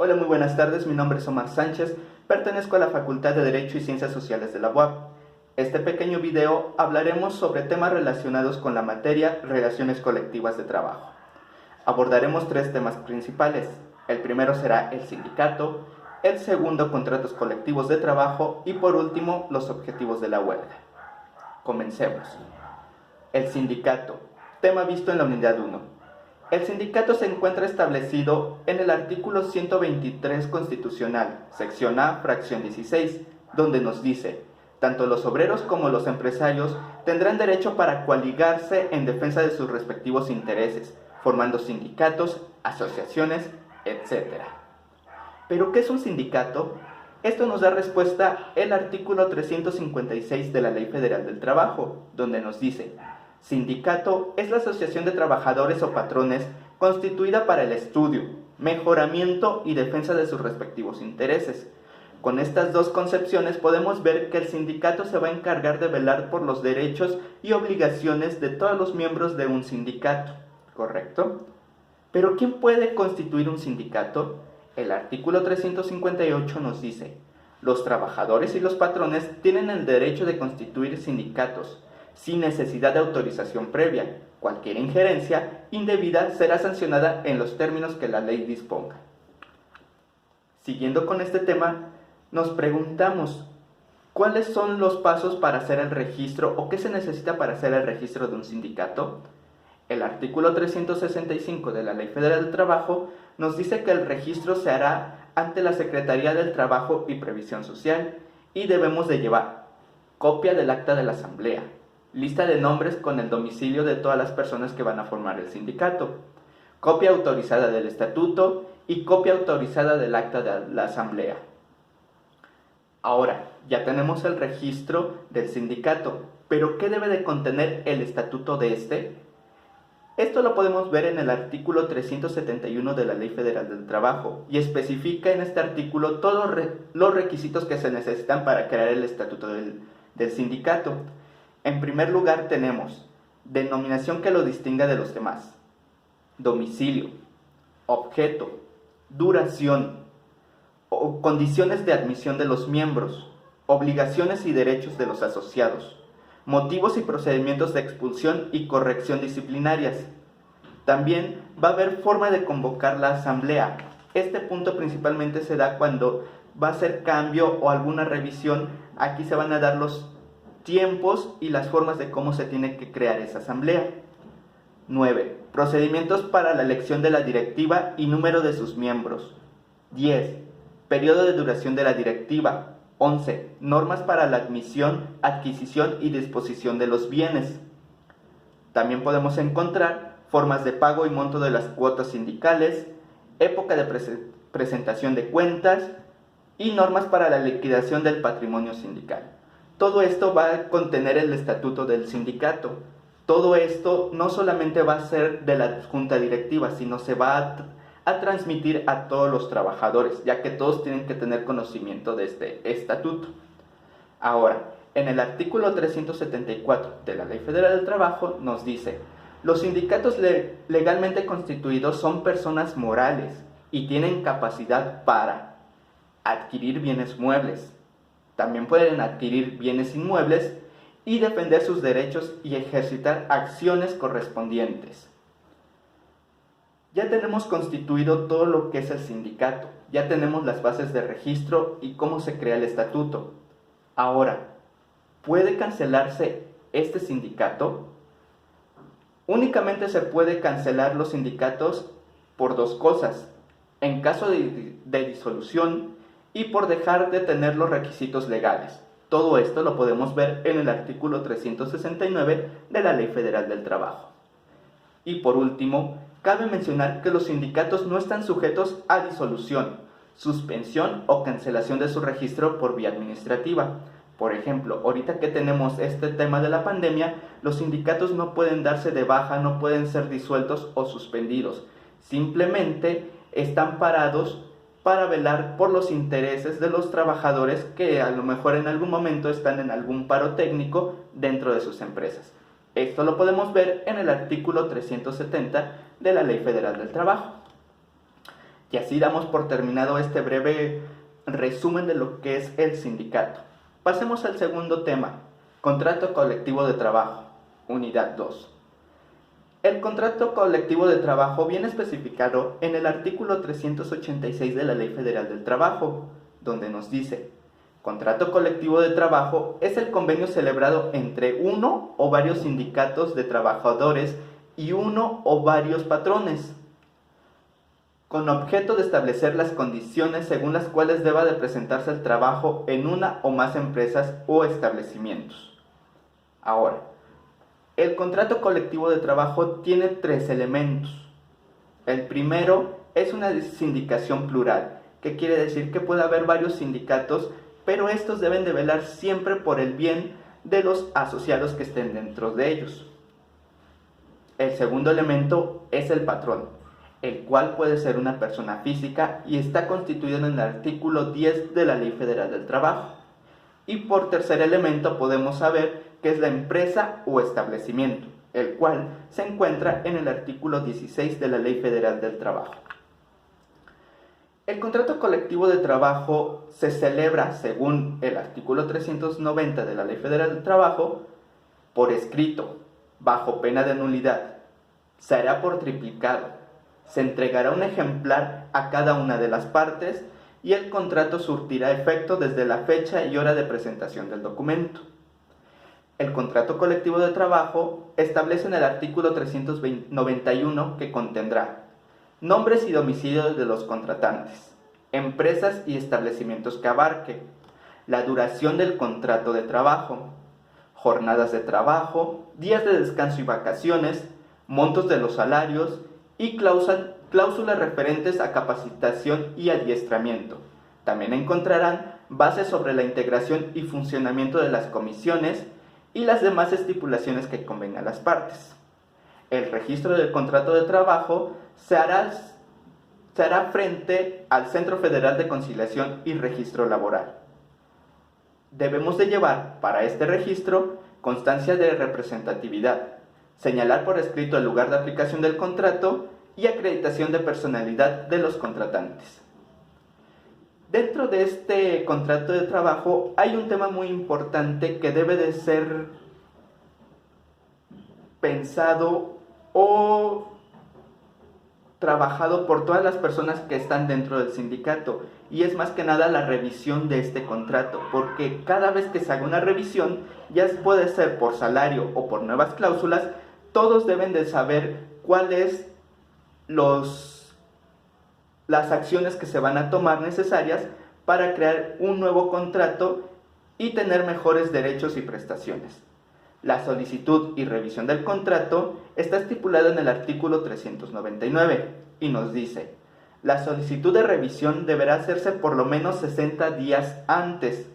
Hola, muy buenas tardes, mi nombre es Omar Sánchez, pertenezco a la Facultad de Derecho y Ciencias Sociales de la UAP. Este pequeño video hablaremos sobre temas relacionados con la materia Relaciones Colectivas de Trabajo. Abordaremos tres temas principales. El primero será el sindicato, el segundo contratos colectivos de trabajo y por último los objetivos de la huelga. Comencemos. El sindicato, tema visto en la unidad 1. El sindicato se encuentra establecido en el artículo 123 constitucional, sección A, fracción 16, donde nos dice: tanto los obreros como los empresarios tendrán derecho para coaligarse en defensa de sus respectivos intereses, formando sindicatos, asociaciones, etc. ¿Pero qué es un sindicato? Esto nos da respuesta el artículo 356 de la Ley Federal del Trabajo, donde nos dice: sindicato es la asociación de trabajadores o patrones constituida para el estudio, mejoramiento y defensa de sus respectivos intereses. Con estas dos concepciones podemos ver que el sindicato se va a encargar de velar por los derechos y obligaciones de todos los miembros de un sindicato, ¿correcto? ¿Pero quién puede constituir un sindicato? El artículo 358 nos dice: los trabajadores y los patrones tienen el derecho de constituir sindicatos, sin necesidad de autorización previa. Cualquier injerencia indebida será sancionada en los términos que la ley disponga. Siguiendo con este tema, nos preguntamos, ¿cuáles son los pasos para hacer el registro o qué se necesita para hacer el registro de un sindicato? El artículo 365 de la Ley Federal del Trabajo nos dice que el registro se hará ante la Secretaría del Trabajo y Previsión Social y debemos de llevar copia del acta de la asamblea, lista de nombres con el domicilio de todas las personas que van a formar el sindicato, copia autorizada del estatuto y copia autorizada del acta de la asamblea. Ahora, ya tenemos el registro del sindicato, pero ¿qué debe de contener el estatuto de este? Esto lo podemos ver en el artículo 371 de la Ley Federal del Trabajo y especifica en este artículo todos los requisitos que se necesitan para crear el estatuto del sindicato. En primer lugar tenemos denominación que lo distinga de los demás, domicilio, objeto, duración, condiciones de admisión de los miembros, obligaciones y derechos de los asociados, motivos y procedimientos de expulsión y corrección disciplinarias. También va a haber forma de convocar la asamblea. Este punto principalmente se da cuando va a ser cambio o alguna revisión. Aquí se van a dar los tiempos y las formas de cómo se tiene que crear esa asamblea. 9. Procedimientos para la elección de la directiva y número de sus miembros. 10. Periodo de duración de la directiva. 11. Normas para la admisión, adquisición y disposición de los bienes. También podemos encontrar formas de pago y monto de las cuotas sindicales, época de presentación de cuentas y normas para la liquidación del patrimonio sindical. Todo esto va a contener el estatuto del sindicato. Todo esto no solamente va a ser de la junta directiva, sino se va a transmitir a todos los trabajadores, ya que todos tienen que tener conocimiento de este estatuto. Ahora, en el artículo 374 de la Ley Federal del Trabajo nos dice: los sindicatos legalmente constituidos son personas morales y tienen capacidad para adquirir bienes muebles. También pueden adquirir bienes inmuebles y defender sus derechos y ejercitar acciones correspondientes. Ya tenemos constituido todo lo que es el sindicato, ya tenemos las bases de registro y cómo se crea el estatuto. Ahora, ¿puede cancelarse este sindicato? Únicamente se puede cancelar los sindicatos por dos cosas: en caso de disolución y por dejar de tener los requisitos legales. Todo esto lo podemos ver en el artículo 369 de la Ley Federal del Trabajo. Y por último, cabe mencionar que los sindicatos no están sujetos a disolución, suspensión o cancelación de su registro por vía administrativa. Por ejemplo, ahorita que tenemos este tema de la pandemia, los sindicatos no pueden darse de baja, no pueden ser disueltos o suspendidos. Simplemente están parados para velar por los intereses de los trabajadores que a lo mejor en algún momento están en algún paro técnico dentro de sus empresas. Esto lo podemos ver en el artículo 370 de la Ley Federal del Trabajo. Y así damos por terminado este breve resumen de lo que es el sindicato. Pasemos al segundo tema, contrato colectivo de trabajo, unidad 2. El contrato colectivo de trabajo viene especificado en el artículo 386 de la Ley Federal del Trabajo, donde nos dice: contrato colectivo de trabajo es el convenio celebrado entre uno o varios sindicatos de trabajadores y uno o varios patrones, con objeto de establecer las condiciones según las cuales deba de presentarse el trabajo en una o más empresas o establecimientos. Ahora, el contrato colectivo de trabajo tiene 3 elementos. El primero es una sindicación plural, que quiere decir que puede haber varios sindicatos, pero estos deben de velar siempre por el bien de los asociados que estén dentro de ellos. El segundo elemento es el patrón, el cual puede ser una persona física y está constituido en el artículo 10 de la Ley Federal del Trabajo. Y por tercer elemento podemos saber que es la empresa o establecimiento, el cual se encuentra en el artículo 16 de la Ley Federal del Trabajo. El contrato colectivo de trabajo se celebra, según el artículo 390 de la Ley Federal del Trabajo, por escrito, bajo pena de nulidad. Se hará por triplicado. Se entregará un ejemplar a cada una de las partes y el contrato surtirá efecto desde la fecha y hora de presentación del documento. El contrato colectivo de trabajo establece en el artículo 391 que contendrá nombres y domicilios de los contratantes, empresas y establecimientos que abarque, la duración del contrato de trabajo, jornadas de trabajo, días de descanso y vacaciones, montos de los salarios y cláusulas referentes a capacitación y adiestramiento. También encontrarán bases sobre la integración y funcionamiento de las comisiones y las demás estipulaciones que convengan a las partes. El registro del contrato de trabajo se hará frente al Centro Federal de Conciliación y Registro Laboral. Debemos de llevar para este registro constancia de representatividad, señalar por escrito el lugar de aplicación del contrato y acreditación de personalidad de los contratantes. Dentro de este contrato de trabajo hay un tema muy importante que debe de ser pensado o trabajado por todas las personas que están dentro del sindicato, y es más que nada la revisión de este contrato, porque cada vez que se haga una revisión, ya puede ser por salario o por nuevas cláusulas, todos deben de saber cuáles las acciones que se van a tomar necesarias para crear un nuevo contrato y tener mejores derechos y prestaciones. La solicitud y revisión del contrato está estipulada en el artículo 399 y nos dice: la solicitud de revisión deberá hacerse por lo menos 60 días antes,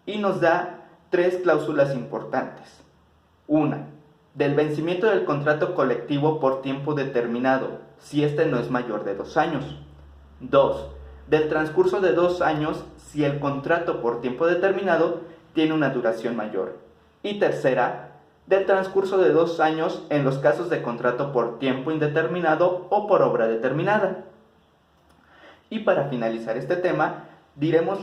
y nos da 3 cláusulas importantes. Una, del vencimiento del contrato colectivo por tiempo determinado, si este no es mayor de 2 años. 2. Del transcurso de 2 años si el contrato por tiempo determinado tiene una duración mayor. Y tercera, del transcurso de 2 años en los casos de contrato por tiempo indeterminado o por obra determinada. Y para finalizar este tema, diremos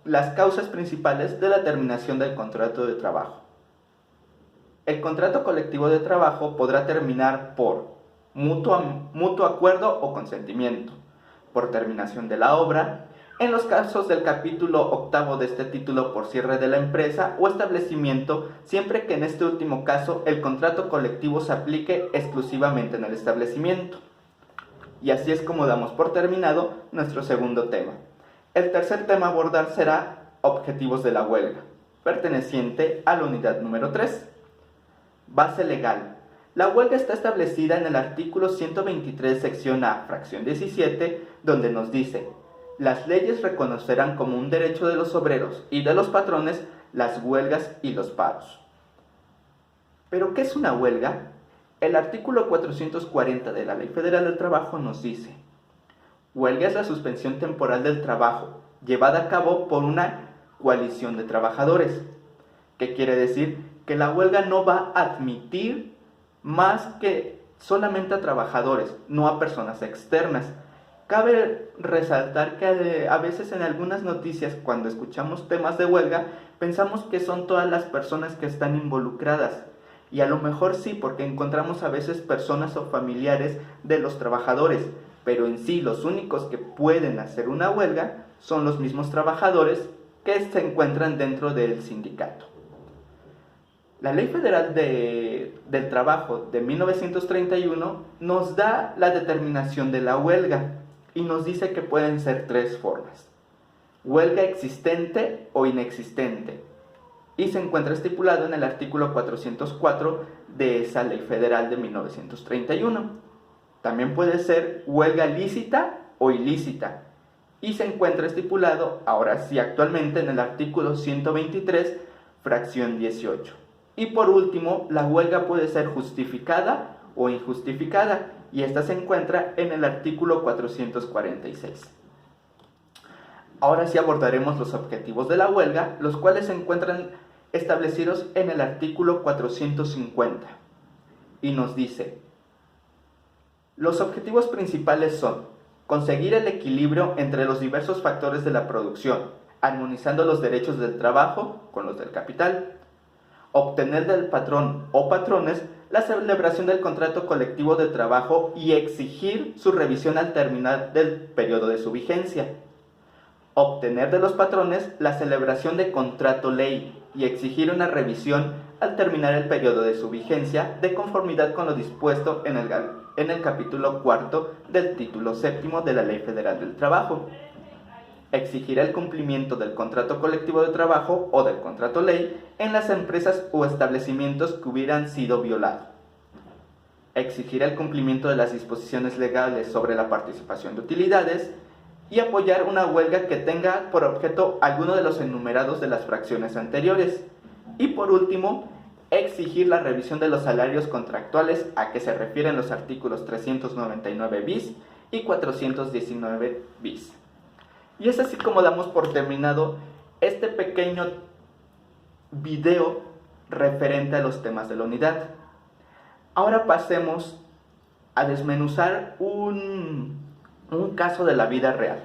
las causas principales de la terminación del contrato de trabajo. El contrato colectivo de trabajo podrá terminar por mutuo acuerdo o consentimiento, por terminación de la obra, en los casos del capítulo 8 de este título por cierre de la empresa o establecimiento, siempre que en este último caso el contrato colectivo se aplique exclusivamente en el establecimiento. Y así es como damos por terminado nuestro segundo tema. El tercer tema a abordar será objetivos de la huelga, perteneciente a la unidad número 3. Base legal. La huelga está establecida en el artículo 123, sección A, fracción 17, donde nos dice: las leyes reconocerán como un derecho de los obreros y de los patrones las huelgas y los paros. ¿Pero qué es una huelga? El artículo 440 de la Ley Federal del Trabajo nos dice: huelga es la suspensión temporal del trabajo llevada a cabo por una coalición de trabajadores. ¿Qué quiere decir? Que la huelga no va a admitir más que solamente a trabajadores, no a personas externas. Cabe resaltar que a veces en algunas noticias, cuando escuchamos temas de huelga, pensamos que son todas las personas que están involucradas. Y a lo mejor sí, porque encontramos a veces personas o familiares de los trabajadores, pero en sí los únicos que pueden hacer una huelga son los mismos trabajadores que se encuentran dentro del sindicato. La Ley Federal del Trabajo de 1931 nos da la determinación de la huelga y nos dice que pueden ser tres formas: huelga existente o inexistente, y se encuentra estipulado en el artículo 404 de esa Ley Federal de 1931. También puede ser huelga lícita o ilícita, y se encuentra estipulado, ahora sí actualmente, en el artículo 123, fracción 18. Y por último, la huelga puede ser justificada o injustificada, y esta se encuentra en el artículo 446. Ahora sí abordaremos los objetivos de la huelga, los cuales se encuentran establecidos en el artículo 450. Y nos dice: los objetivos principales son conseguir el equilibrio entre los diversos factores de la producción, armonizando los derechos del trabajo con los del capital; obtener del patrón o patrones la celebración del contrato colectivo de trabajo y exigir su revisión al terminar del periodo de su vigencia; obtener de los patrones la celebración de contrato ley y exigir una revisión al terminar el periodo de su vigencia de conformidad con lo dispuesto en el capítulo cuarto del título séptimo de la Ley Federal del Trabajo; exigir el cumplimiento del contrato colectivo de trabajo o del contrato ley en las empresas o establecimientos que hubieran sido violados; exigir el cumplimiento de las disposiciones legales sobre la participación de utilidades; y apoyar una huelga que tenga por objeto alguno de los enumerados de las fracciones anteriores. Y por último, exigir la revisión de los salarios contractuales a que se refieren los artículos 399 bis y 419 bis. Y es así como damos por terminado este pequeño video referente a los temas de la unidad. Ahora pasemos a desmenuzar un caso de la vida real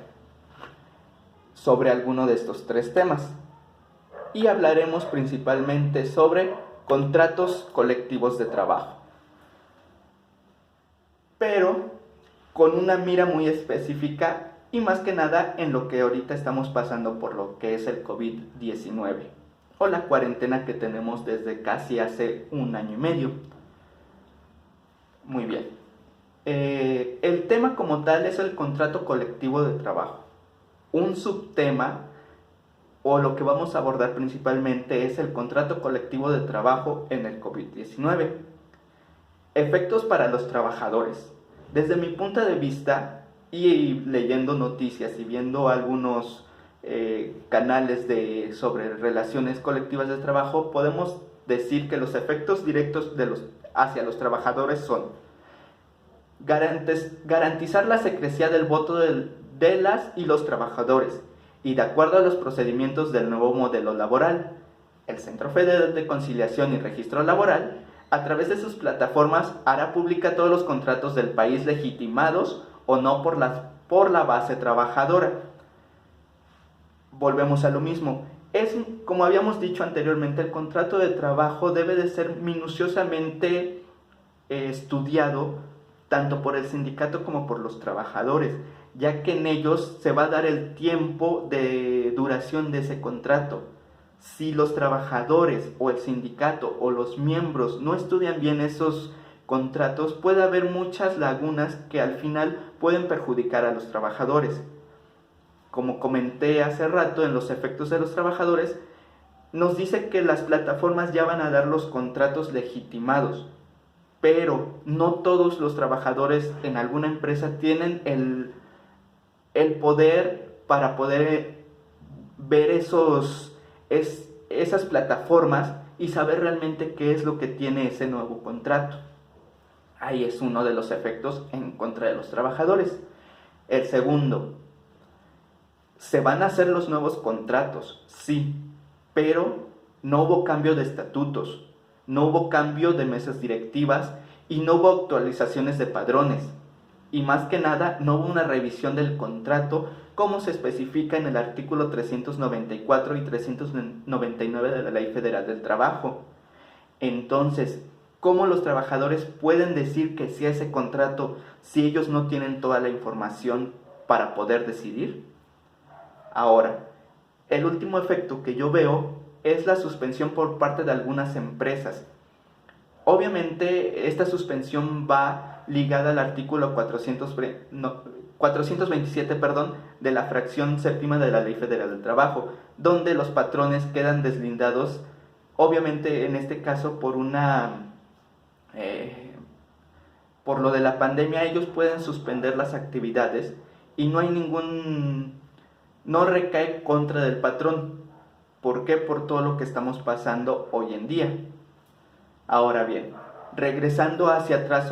sobre alguno de estos tres temas, y hablaremos principalmente sobre contratos colectivos de trabajo, pero con una mira muy específica y más que nada en lo que ahorita estamos pasando por lo que es el COVID-19 o la cuarentena que tenemos desde casi hace 1 año y medio. Muy bien. El tema como tal es el contrato colectivo de trabajo. Un subtema, o lo que vamos a abordar principalmente, es el contrato colectivo de trabajo en el COVID-19. Efectos para los trabajadores. Desde mi punto de vista, y leyendo noticias y viendo algunos canales sobre relaciones colectivas de trabajo, podemos decir que los efectos directos hacia los trabajadores son garantizar la secrecía del voto de las y los trabajadores, y de acuerdo a los procedimientos del nuevo modelo laboral. El Centro Federal de Conciliación y Registro Laboral, a través de sus plataformas, hará pública todos los contratos del país legitimados o no por la base trabajadora. Volvemos a lo mismo. Como habíamos dicho anteriormente, el contrato de trabajo debe de ser minuciosamente estudiado tanto por el sindicato como por los trabajadores, ya que en ellos se va a dar el tiempo de duración de ese contrato. Si los trabajadores o el sindicato o los miembros no estudian bien esos contratos, puede haber muchas lagunas que al final pueden perjudicar a los trabajadores. Como comenté hace rato, en los efectos de los trabajadores, nos dice que las plataformas ya van a dar los contratos legitimados, pero no todos los trabajadores en alguna empresa tienen el poder para poder ver esas plataformas y saber realmente qué es lo que tiene ese nuevo contrato. Ahí es uno de los efectos en contra de los trabajadores. El segundo, ¿se van a hacer los nuevos contratos? Sí, pero no hubo cambio de estatutos, no hubo cambio de mesas directivas y no hubo actualizaciones de padrones. y más que nada no hubo una revisión del contrato como se especifica en el artículo 394 y 399 de la Ley Federal del Trabajo. Entonces, ¿cómo los trabajadores pueden decir que sí a ese contrato si ellos no tienen toda la información para poder decidir? Ahora, el último efecto que yo veo es la suspensión por parte de algunas empresas. Obviamente, esta suspensión va ligada al artículo 427 de la fracción séptima de la Ley Federal del Trabajo, donde los patrones quedan deslindados, obviamente en este caso por lo de la pandemia. Ellos pueden suspender las actividades y no recae contra del patrón. ¿Por qué? Por todo lo que estamos pasando hoy en día. Ahora bien, regresando hacia atrás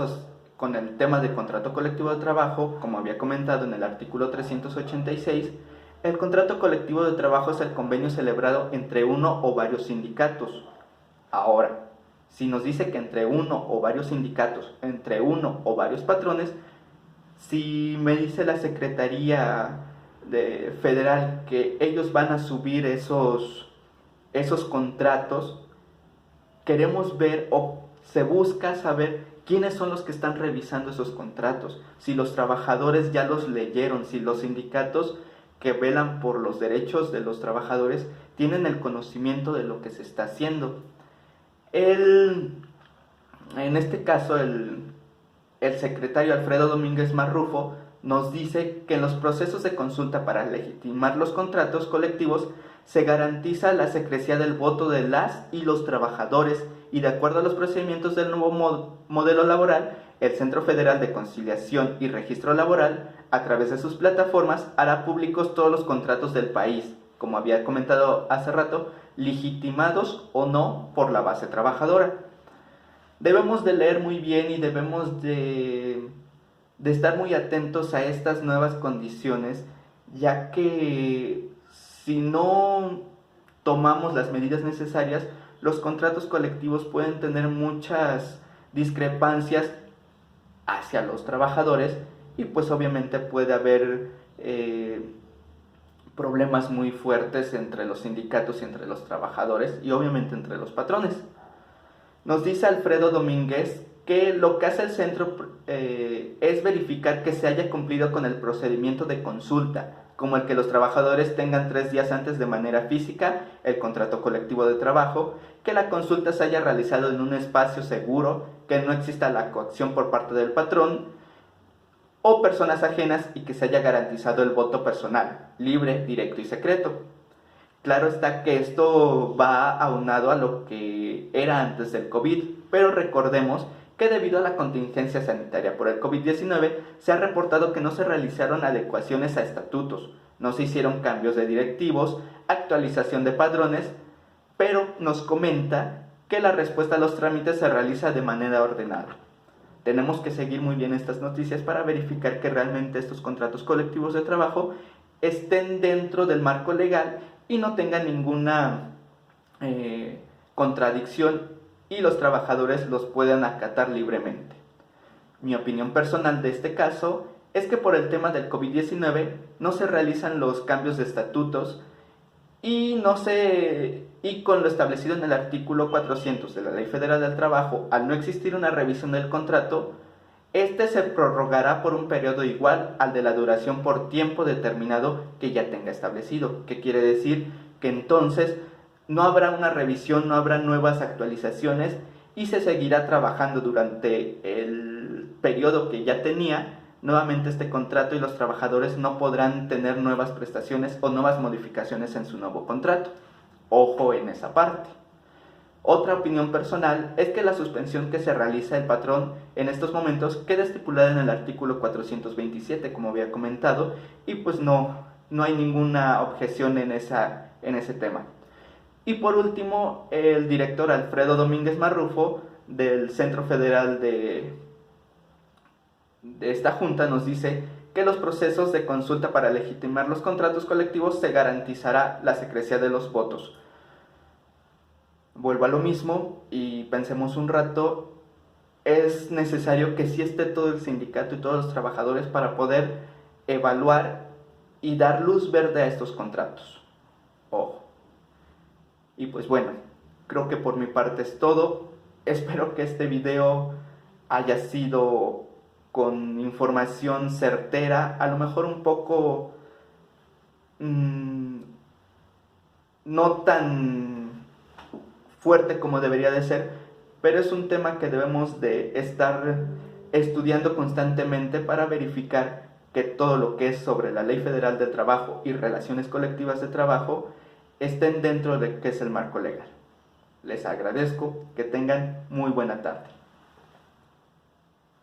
con el tema del contrato colectivo de trabajo, como había comentado en el artículo 386, el contrato colectivo de trabajo es el convenio celebrado entre uno o varios sindicatos. Ahora, si nos dice que entre uno o varios sindicatos, entre uno o varios patrones, si me dice la Secretaría Federal que ellos van a subir esos contratos, queremos ver o se busca saber quiénes son los que están revisando esos contratos, si los trabajadores ya los leyeron, si los sindicatos que velan por los derechos de los trabajadores tienen el conocimiento de lo que se está haciendo. En este caso, el secretario Alfredo Domínguez Marrufo nos dice que en los procesos de consulta para legitimar los contratos colectivos se garantiza la secrecía del voto de las y los trabajadores y de acuerdo a los procedimientos del nuevo modelo laboral, el Centro Federal de Conciliación y Registro Laboral, a través de sus plataformas, hará públicos todos los contratos del país, como había comentado hace rato, legitimados o no por la base trabajadora. Debemos de leer muy bien y debemos de estar muy atentos a estas nuevas condiciones, ya que si no tomamos las medidas necesarias, los contratos colectivos pueden tener muchas discrepancias hacia los trabajadores y pues obviamente puede haber problemas muy fuertes entre los sindicatos y entre los trabajadores y obviamente entre los patrones. Nos dice Alfredo Domínguez que lo que hace el centro es verificar que se haya cumplido con el procedimiento de consulta, como el que los trabajadores tengan 3 días antes de manera física el contrato colectivo de trabajo, que la consulta se haya realizado en un espacio seguro, que no exista la coacción por parte del patrón o personas ajenas y que se haya garantizado el voto personal, libre, directo y secreto. Claro está que esto va aunado a lo que era antes del COVID, pero recordemos que debido a la contingencia sanitaria por el COVID-19 se ha reportado que no se realizaron adecuaciones a estatutos, no se hicieron cambios de directivos, actualización de padrones, pero nos comenta que la respuesta a los trámites se realiza de manera ordenada. Tenemos que seguir muy bien estas noticias para verificar que realmente estos contratos colectivos de trabajo estén dentro del marco legal y no tengan ninguna contradicción y los trabajadores los puedan acatar libremente. Mi opinión personal de este caso es que por el tema del COVID-19 no se realizan los cambios de estatutos y con lo establecido en el artículo 400 de la Ley Federal del Trabajo, al no existir una revisión del contrato, este se prorrogará por un periodo igual al de la duración por tiempo determinado que ya tenga establecido, que quiere decir que entonces no habrá una revisión, no habrá nuevas actualizaciones y se seguirá trabajando durante el periodo que ya tenía nuevamente este contrato y los trabajadores no podrán tener nuevas prestaciones o nuevas modificaciones en su nuevo contrato. Ojo en esa parte. Otra opinión personal es que la suspensión que se realiza el patrón en estos momentos queda estipulada en el artículo 427, como había comentado, y pues no hay ninguna objeción en ese tema. Y por último, el director Alfredo Domínguez Marrufo del Centro Federal de esta junta nos dice que los procesos de consulta para legitimar los contratos colectivos se garantizará la secrecía de los votos. Vuelvo a lo mismo y pensemos un rato, es necesario que sí esté todo el sindicato y todos los trabajadores para poder evaluar y dar luz verde a estos contratos. Ojo. Y pues bueno, creo que por mi parte es todo. Espero que este video haya sido con información certera, a lo mejor un poco no tan fuerte como debería de ser, pero es un tema que debemos de estar estudiando constantemente para verificar que todo lo que es sobre la Ley Federal del Trabajo y relaciones colectivas de trabajo estén dentro de que es el marco legal. Les agradezco, que tengan muy buena tarde.